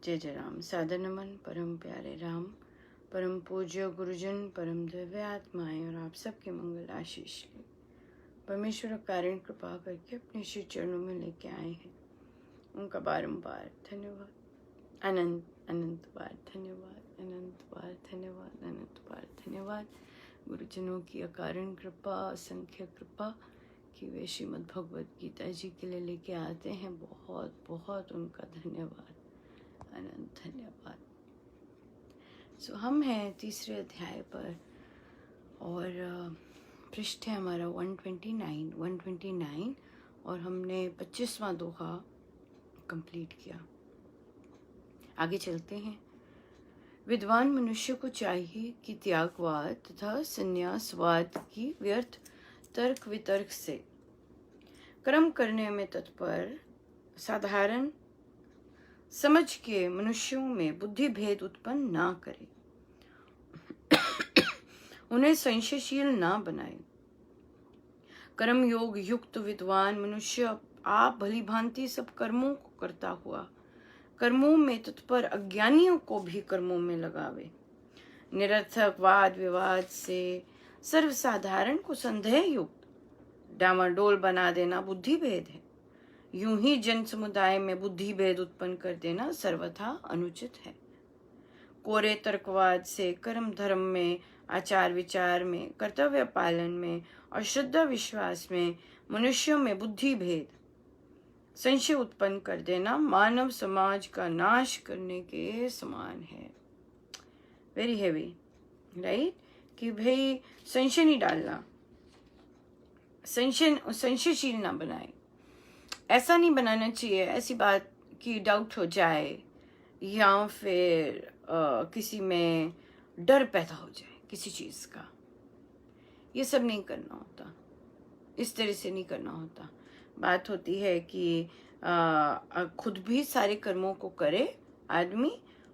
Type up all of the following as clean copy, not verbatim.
जय जय राम। सादर नमन परम प्यारे राम, परम पूज्य गुरुजन, परम दिव्य आत्माएं और आप सबके मंगल आशीष ले परमेश्वर कारण कृपा करके अपने श्री चरणों में लेके आए हैं। उनका बारंबार धन्यवाद, अनंत अनंत बार धन्यवाद, अनंत बार धन्यवाद, अनंत बार धन्यवाद। गुरुजनों की अकारण कृपा, असंख्य कृपा कि वे श्रीमद् भगवद गीता जी के लिए लेके आते हैं। बहुत बहुत उनका धन्यवाद, अनंत धन्यवाद। हम हैं तीसरे अध्याय पर और पृष्ठ है हमारा 129 और हमने 25वां दोहा कंप्लीट किया। आगे चलते हैं। विद्वान मनुष्य को चाहिए कि त्यागवाद तथा संन्यासवाद की व्यर्थ तर्क वितर्क से कर्म करने में तत्पर साधारण समझ के मनुष्यों में बुद्धि भेद उत्पन्न ना करे, उन्हें संशयशील ना बनाए। कर्म योग युक्त विद्वान मनुष्य आप भली भांति सब कर्मों को करता हुआ कर्मों में तत्पर अज्ञानियों को भी कर्मों में लगावे। निरर्थक वाद विवाद से सर्वसाधारण को संदेह युक्त डामाडोल बना देना बुद्धि भेद है। यूं ही जन समुदाय में बुद्धि भेद उत्पन्न कर देना सर्वथा अनुचित है। कोरे तर्कवाद से कर्म धर्म में, आचार विचार में, कर्तव्य पालन में और श्रद्धा विश्वास में मनुष्यों में बुद्धि भेद संशय उत्पन्न कर देना मानव समाज का नाश करने के समान है। Very heavy, right? कि भाई संशय नहीं डालना, संशयशील ना बनाए। ऐसा नहीं बनाना चाहिए ऐसी बात कि डाउट हो जाए या फिर किसी में डर पैदा हो जाए किसी चीज का। ये सब नहीं करना होता, इस तरह से नहीं करना होता। बात होती है कि खुद भी सारे कर्मों को करे आदमी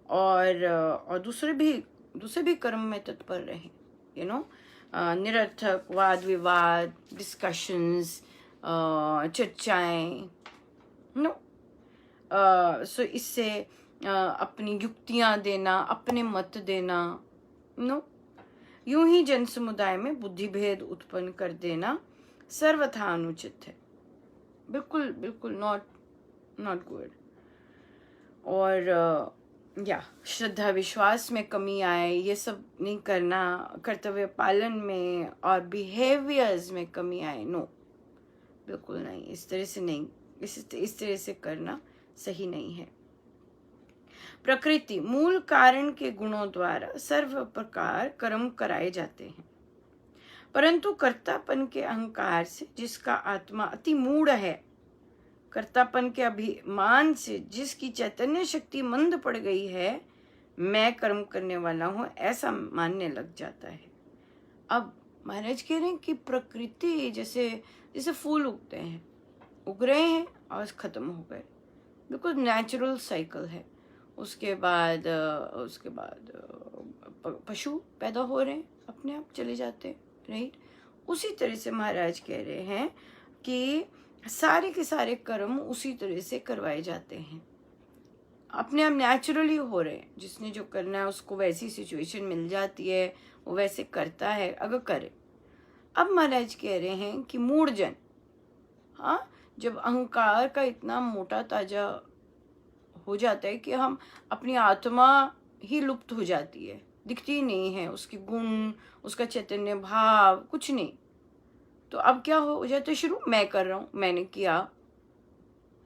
और दूसरे भी कर्म में तत्पर रहे। निरर्थक वाद विवाद, डिस्कशंस, चर्चाएं, सो इससे अपनी युक्तियां देना, अपने मत देना, यूं ही जन समुदाय में बुद्धि भेद उत्पन्न कर देना सर्वथा अनुचित है। बिल्कुल बिल्कुल नॉट गुड। और श्रद्धा विश्वास में कमी आए, ये सब नहीं करना। कर्तव्य पालन में और बिहेवियर्स में कमी आए, नो, बिल्कुल नहीं। इस तरह से नहीं, इस तरह से करना सही नहीं है। प्रकृति मूल कारण के गुणों द्वारा सर्व प्रकार कर्म कराए जाते हैं, परंतु कर्तापन के अहंकार से जिसका आत्मा अति मूढ़ है, कर्तापन के अभिमान से जिसकी चैतन्य शक्ति मंद पड़ गई है, मैं कर्म करने वाला हूं ऐसा मानने लग जाता है। अब महाराज कह रहे हैं कि प्रकृति जैसे फूल उगते हैं, उग रहे हैं और खत्म हो गए, बिल्कुल नेचुरल साइकिल है। उसके बाद पशु पैदा हो रहे हैं, अपने आप चले जाते हैं, राइट? उसी तरह से महाराज कह रहे हैं कि सारे के सारे कर्म उसी तरह से करवाए जाते हैं, अपने आप नेचुरली हो रहे हैं। जिसने जो करना है उसको वैसी सिचुएशन मिल जाती है, वो वैसे करता है अगर करे। अब महाराज कह रहे हैं कि मूढ़ जन, हाँ, जब अहंकार का इतना मोटा ताजा हो जाता है कि हम अपनी आत्मा ही लुप्त हो जाती है, दिखती नहीं है, उसके गुण, उसका चैतन्य भाव कुछ नहीं। तो अब क्या हो जाता है शुरू, मैं कर रहा हूँ, मैंने किया,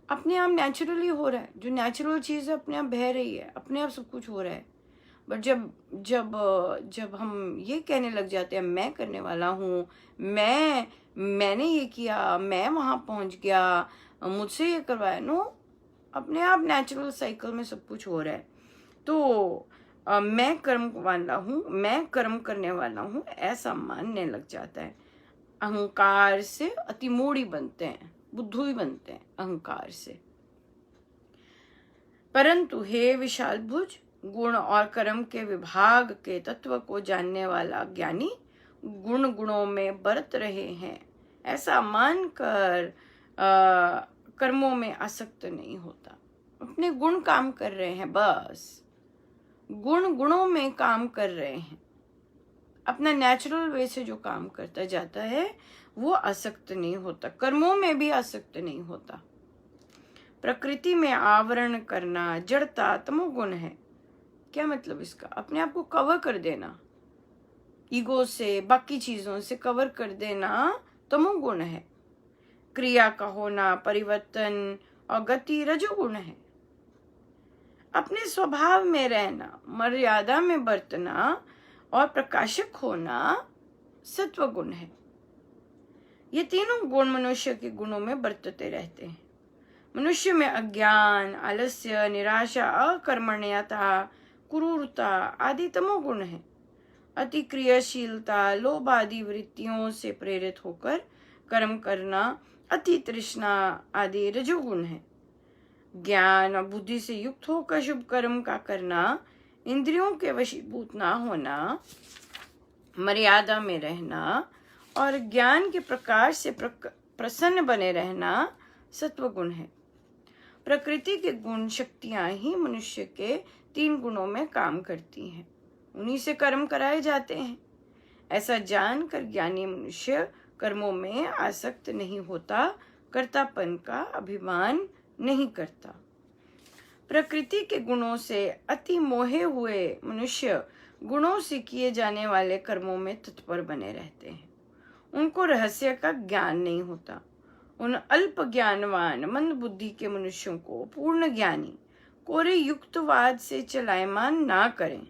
अपने आप नेचुरली हो रहा है। जो नेचुरल चीज़ है अपने आप बह रही है, अपने आप सब कुछ हो रहा है। बट जब हम ये कहने लग जाते हैं मैं करने वाला हूँ, मैंने ये किया, मैं वहां पहुंच गया, मुझसे ये करवाया, नो, अपने आप नेचुरल साइकिल में सब कुछ हो रहा है। तो मैं कर्म वाला हूँ, मैं कर्म करने वाला हूँ ऐसा मानने लग जाता है। अहंकार से अति मूढ़ी बनते हैं, बुद्धू ही बनते हैं अहंकार से। परंतु हे विशाल भुज, गुण और कर्म के विभाग के तत्व को जानने वाला ज्ञानी गुणों में बरत रहे हैं ऐसा मानकर कर्मों में आसक्त नहीं होता। अपने गुण काम कर रहे हैं, बस गुणों में काम कर रहे हैं, अपना नेचुरल वे से जो काम करता जाता है वो आसक्त नहीं होता, कर्मों में भी आसक्त नहीं होता। प्रकृति में आवरण करना जड़ता तमोगुण है। क्या मतलब इसका? अपने आप को कवर कर देना, ईगो से, बाकी चीजों से कवर कर देना तमोगुण है। क्रिया का होना, परिवर्तन और गति रजोगुण है। अपने स्वभाव में रहना, मर्यादा में बरतना और प्रकाशक होना सत्वगुण है। ये तीनों गुण मनुष्य के गुणों में बरतते रहते हैं। मनुष्य में अज्ञान, आलस्य, निराशा, अकर्मण्यता, क्रूरता आदि तमोगुण है। अति क्रियाशीलता, लोभ आदि वृत्तियों से प्रेरित होकर कर्म करना, अति तृष्णा आदि रजोगुण है। ज्ञान और बुद्धि से युक्त होकर शुभ कर्म का करना, इंद्रियों के वशीभूत ना होना, मर्यादा में रहना और ज्ञान के प्रकाश से प्रसन्न बने रहना सत्वगुण है। प्रकृति के गुण शक्तियां ही मनुष्य के 3 गुणों में काम करती हैं, उन्हीं से कर्म कराए जाते हैं। ऐसा जानकर ज्ञानी मनुष्य कर्मों में आसक्त नहीं होता, कर्तापन का अभिमान नहीं करता। प्रकृति के गुणों से अति मोहे हुए मनुष्य गुणों से किए जाने वाले कर्मों में तत्पर बने रहते हैं। उनको रहस्य का ज्ञान नहीं होता। उन अल्प ज्ञानवान मंद बुद्धि के मनुष्यों को पूर्ण ज्ञानी कोरे युक्तवाद से चलायमान ना करें।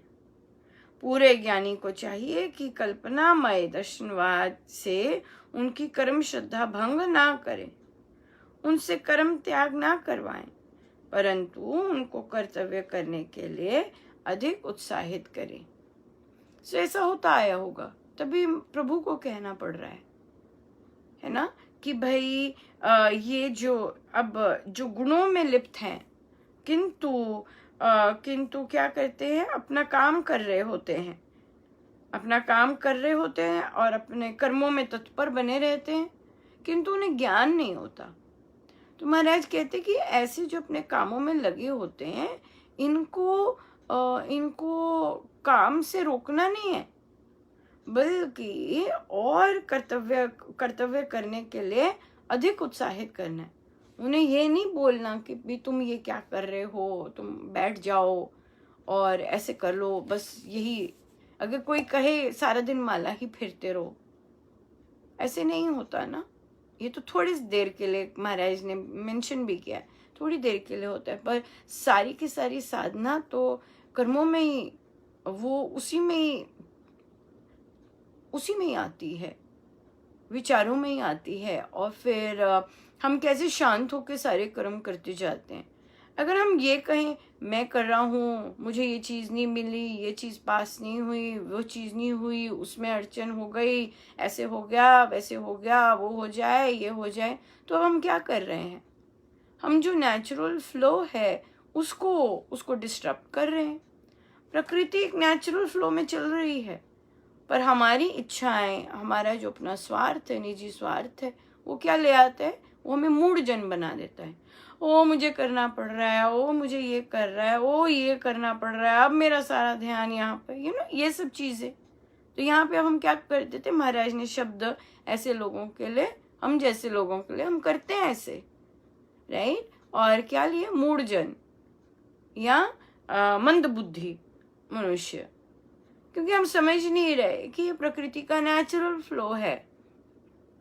पूरे ज्ञानी को चाहिए कि कल्पनामय दर्शनवाद से उनकी कर्म श्रद्धा भंग ना करें, उनसे कर्म त्याग ना करवाएं, परंतु उनको कर्तव्य करने के लिए अधिक उत्साहित करें। सो ऐसा होता आया होगा, तभी प्रभु को कहना पड़ रहा है ना, कि भाई ये जो अब जो गुणों में लिप्त हैं, किंतु क्या करते हैं, अपना काम कर रहे होते हैं, और अपने कर्मों में तत्पर बने रहते हैं, किंतु उन्हें ज्ञान नहीं होता। तो महाराज कहते कि ऐसे जो अपने कामों में लगे होते हैं, इनको काम से रोकना नहीं है, बल्कि और कर्तव्य करने के लिए अधिक उत्साहित करना है। उन्हें ये नहीं बोलना कि भी तुम ये क्या कर रहे हो, तुम बैठ जाओ और ऐसे कर लो, बस यही। अगर कोई कहे सारा दिन माला ही फिरते रहो, ऐसे नहीं होता ना। ये तो थोड़ी देर के लिए महाराज ने मेंशन भी किया है, थोड़ी देर के लिए होता है, पर सारी की सारी साधना तो कर्मों में ही, वो उसी में ही आती है, विचारों में ही आती है। और फिर हम कैसे शांत होकर सारे कर्म करते जाते हैं। अगर हम ये कहें मैं कर रहा हूँ, मुझे ये चीज़ नहीं मिली, ये चीज़ पास नहीं हुई, वो चीज़ नहीं हुई, उसमें अड़चन हो गई, ऐसे हो गया, वैसे हो गया, वो हो जाए, ये हो जाए, तो अब हम क्या कर रहे हैं? हम जो नेचुरल फ्लो है उसको डिस्टर्ब कर रहे हैं। प्रकृति एक नेचुरल फ्लो में चल रही है, पर हमारी इच्छाएं, हमारा जो अपना स्वार्थ है, निजी स्वार्थ है, वो क्या ले आता है? वो हमें मूढ़जन बना देता है। ओ मुझे करना पड़ रहा है, ओ मुझे ये कर रहा है, ओ ये करना पड़ रहा है, अब मेरा सारा ध्यान यहाँ पे, ये सब चीजें। तो यहाँ पे हम क्या कर देते? महाराज ने शब्द ऐसे लोगों के लिए, हम जैसे लोगों के लिए हम करते हैं ऐसे, राइट? और क्या लिए? मूढ़जन या मंद बुद्धि मनुष्य, क्योंकि हम समझ नहीं रहे कि ये प्रकृति का नेचुरल फ्लो है।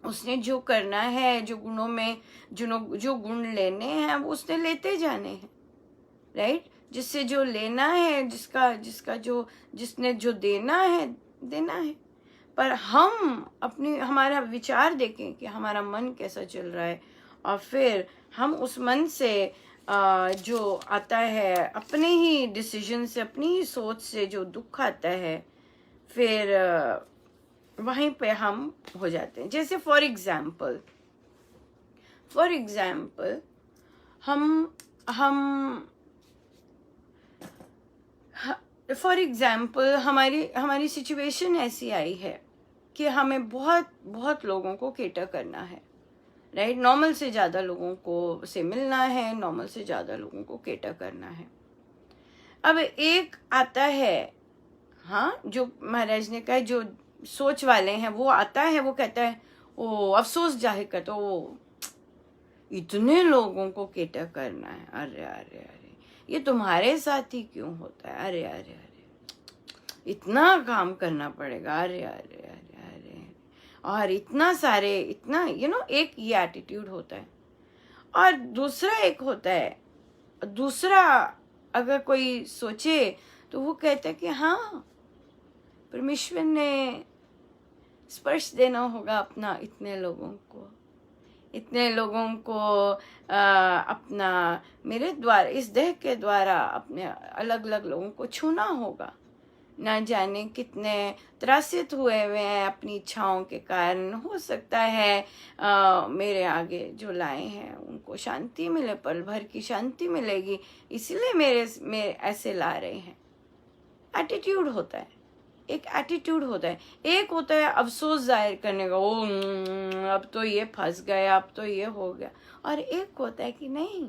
उसने जो करना है, जो गुणों में जो गुण लेने हैं वो उसने लेते जाने हैं, राइट? जिससे जो लेना है, जिसने जो देना है देना है। पर हम हमारा विचार देखें कि हमारा मन कैसा चल रहा है, और फिर हम उस मन से जो आता है, अपने ही डिसीजन से, अपनी ही सोच से जो दुख आता है, फिर वहीं पे हम हो जाते हैं। जैसे फॉर एग्जाम्पल हमारी सिचुएशन ऐसी आई है कि हमें बहुत बहुत लोगों को केटर करना है, राइट। नॉर्मल से ज़्यादा लोगों को से मिलना है, नॉर्मल से ज़्यादा लोगों को केटर करना है। अब एक आता है, हाँ, जो महाराज ने कहा जो सोच वाले हैं वो आता है, वो कहता है, ओ अफसोस जाहिर करता, ओ इतने लोगों को केटर करना है, अरे अरे अरे ये तुम्हारे साथ ही क्यों होता है, अरे अरे अरे इतना काम करना पड़ेगा, अरे अरे अरे अरे, और इतना सारे, इतना एक ये एटीट्यूड होता है। और दूसरा एक होता है, दूसरा अगर कोई सोचे तो वो कहता है कि हाँ, परमेश्वर ने स्पर्श देना होगा अपना इतने लोगों को, इतने लोगों को अपना मेरे द्वारा, इस देह के द्वारा अपने अलग अलग लोगों को छूना होगा। ना जाने कितने त्रासित हुए हुए हैं अपनी इच्छाओं के कारण, हो सकता है मेरे आगे जो लाए हैं उनको शांति मिले, पल भर की शांति मिलेगी, इसलिए मेरे ऐसे ला रहे हैं। एटीट्यूड होता है, एक एटीट्यूड होता है। एक होता है अफसोस जाहिर करने का, ओ अब तो ये फंस गया, अब तो ये हो गया। और एक होता है कि नहीं,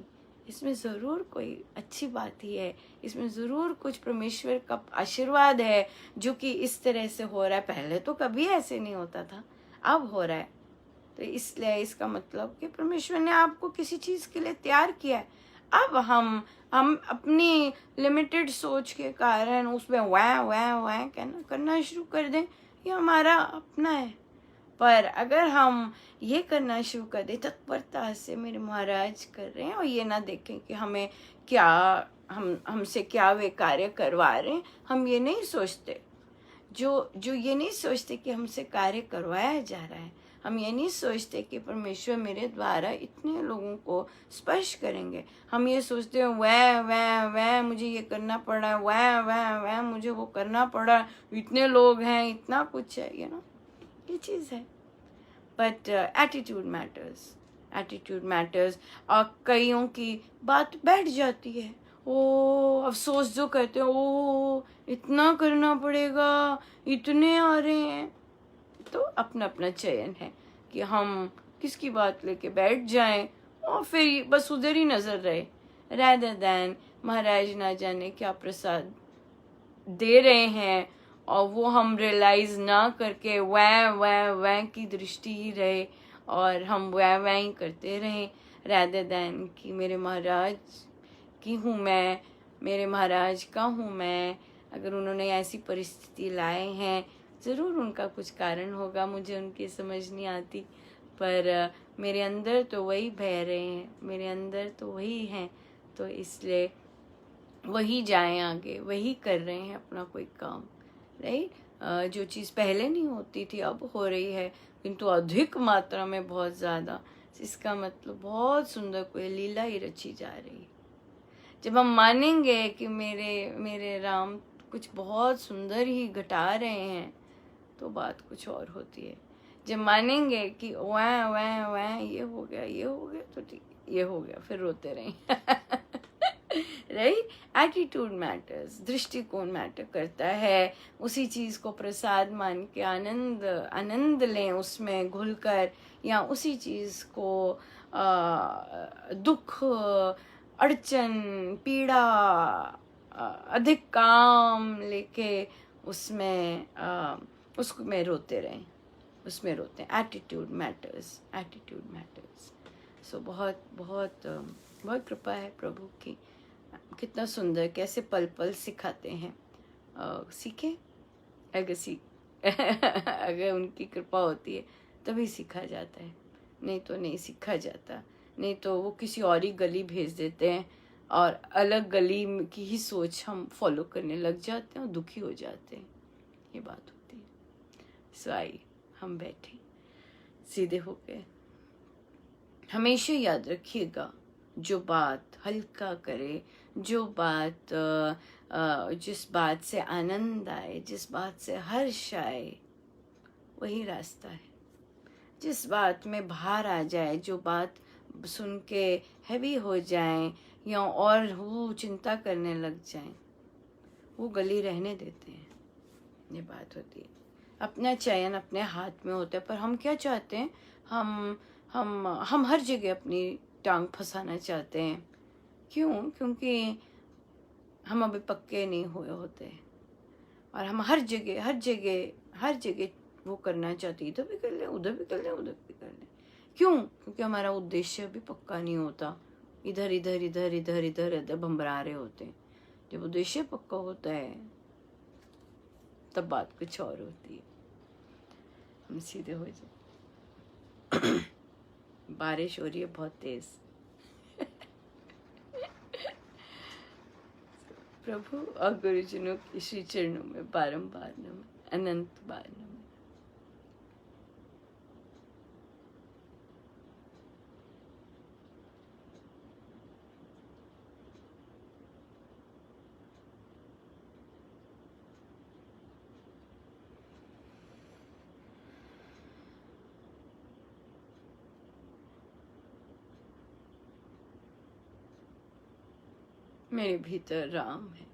इसमें ज़रूर कोई अच्छी बात ही है, इसमें ज़रूर कुछ परमेश्वर का आशीर्वाद है जो कि इस तरह से हो रहा है। पहले तो कभी ऐसे नहीं होता था, अब हो रहा है, तो इसलिए इसका मतलब कि परमेश्वर ने आपको किसी चीज़ के लिए तैयार किया है। अब हम अपनी लिमिटेड सोच के कारण उसमें वह कहना करना शुरू कर दें, ये हमारा अपना है। पर अगर हम ये करना शुरू कर दें तत्परता से, मेरे महाराज कर रहे हैं, और ये ना देखें कि हमें क्या, हमसे क्या वे कार्य करवा रहे हैं, हम ये नहीं सोचते, जो ये नहीं सोचते कि हमसे कार्य करवाया जा रहा है, हम ये नहीं सोचते कि परमेश्वर मेरे द्वारा इतने लोगों को स्पर्श करेंगे। हम ये सोचते हैं वह मुझे ये करना पड़ा, वह मुझे वो करना पड़ा, इतने लोग हैं, इतना कुछ है, ये चीज़ है। But attitude matters, attitude matters. और कईयों की बात बैठ जाती है, ओ अफसोस जो करते हैं, ओ इतना करना पड़ेगा, इतने आ रहे हैं। तो अपना अपना चयन है कि हम किसकी बात लेके बैठ जाएं और फिर बस उधर ही नजर रहे, rather than महाराज ना जाने क्या प्रसाद दे रहे हैं और वो हम रियलाइज ना करके वह की दृष्टि ही रहे और हम वह ही करते रहें, rather than कि मेरे महाराज की हूँ मैं, मेरे महाराज का हूँ मैं। अगर उन्होंने ऐसी परिस्थिति लाए हैं, ज़रूर उनका कुछ कारण होगा, मुझे उनकी समझ नहीं आती, पर मेरे अंदर तो वही बह रहे हैं, मेरे अंदर तो वही हैं, तो इसलिए वही जाएं आगे, वही कर रहे हैं अपना कोई काम, राइट। जो चीज़ पहले नहीं होती थी अब हो रही है, किंतु अधिक मात्रा में बहुत ज़्यादा, इसका मतलब बहुत सुंदर कोई लीला ही रची जा रही है। जब हम मानेंगे कि मेरे राम कुछ बहुत सुंदर ही घटा रहे हैं, तो बात कुछ और होती है। जब मानेंगे कि वह ये हो गया तो ठीक, ये हो गया, फिर रोते रहें। राइट। एटीट्यूड मैटर्स, दृष्टिकोण मैटर करता है। उसी चीज़ को प्रसाद मान के आनंद लें उसमें घुलकर, या उसी चीज़ को दुख, अड़चन, पीड़ा, अधिक काम लेके उसमें उसमें रोते रहें, उसमें रोते हैं। Attitude matters, attitude matters. So बहुत बहुत बहुत कृपा है प्रभु की, कितना सुंदर, कैसे पल पल सिखाते हैं। सीखें, अगर उनकी कृपा होती है तभी सीखा जाता है, नहीं तो नहीं सीखा जाता। नहीं तो वो किसी और ही गली भेज देते हैं और अलग गली की ही सोच हम फॉलो करने लग जाते हैं और दुखी हो जाते हैं, ये बात होती है। सो आइए हम बैठे सीधे होके, हमेशा याद रखिएगा, जो बात हल्का करे, जो बात जिस बात से आनंद आए, जिस बात से हर्ष आए, वही रास्ता है। जिस बात में भार आ जाए, जो बात सुन के हैवी हो जाए या और वो चिंता करने लग जाए, वो गली रहने देते हैं, ये बात होती है। अपना चयन अपने हाथ में होता है, पर हम क्या चाहते हैं, हम हम हर जगह अपनी टांग फंसाना चाहते हैं। क्यों? क्योंकि हम अभी पक्के नहीं हुए होते और हम हर जगह वो करना चाहते हैं, इधर भी कर लें, उधर भी कर लें, उधर भी कर लें। क्यों? क्योंकि हमारा उद्देश्य अभी पक्का नहीं होता। इधर इधर इधर इधर इधर इधर भंभरा रहे होते हैं। जब उद्देश्य पक्का होता है तब बात कुछ और होती है। हम सीधे हो जाए। बारिश हो रही है बहुत तेज। प्रभु और गुरुजनों के श्री चरणों में बारंबार नमन, अनंत बार नमन। मेरे भीतर राम है,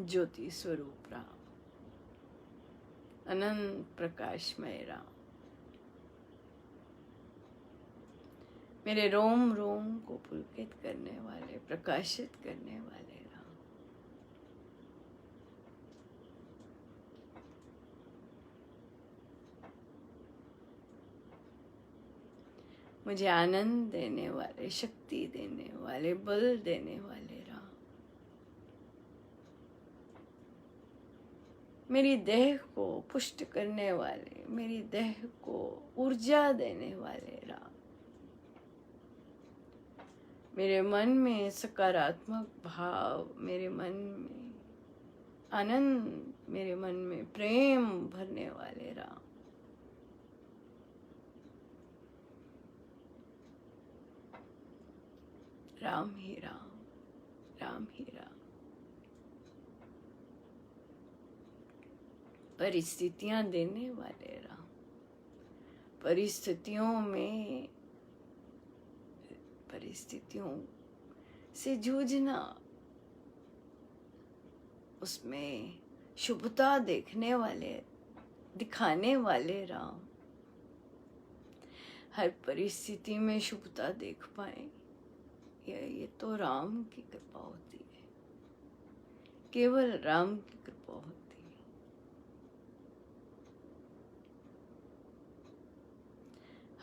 ज्योति स्वरूप राम, अनंत प्रकाशमय राम, मेरे रोम रोम को पुलकित करने वाले, प्रकाशित करने वाले राम। मुझे आनंद देने वाले, शक्ति देने वाले, बल देने वाले राम। मेरी देह को पुष्ट करने वाले, मेरी देह को ऊर्जा देने वाले राम। मेरे मन में सकारात्मक भाव, मेरे मन में आनंद, मेरे मन में प्रेम भरने वाले राम। राम ही राम, राम ही राम। परिस्थितियां देने वाले राम, परिस्थितियों से जूझना, उसमें शुभता दिखाने वाले राम। हर परिस्थिति में शुभता देख पाए, ये तो राम की कृपा होती है, केवल राम की कृपा होती है।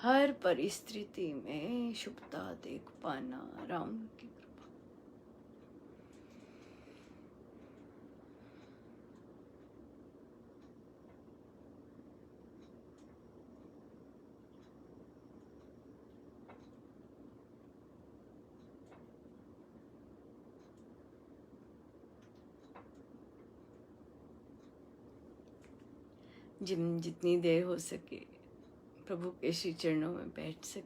हर परिस्थिति में शुभता देख पाना राम की कृपा। जितनी देर हो सके प्रभु के श्री चरणों में बैठे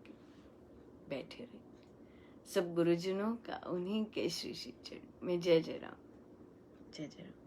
रहे। सब गुरुजनों का उन्हीं के श्री चरण में जय जय राम, जय जय राम।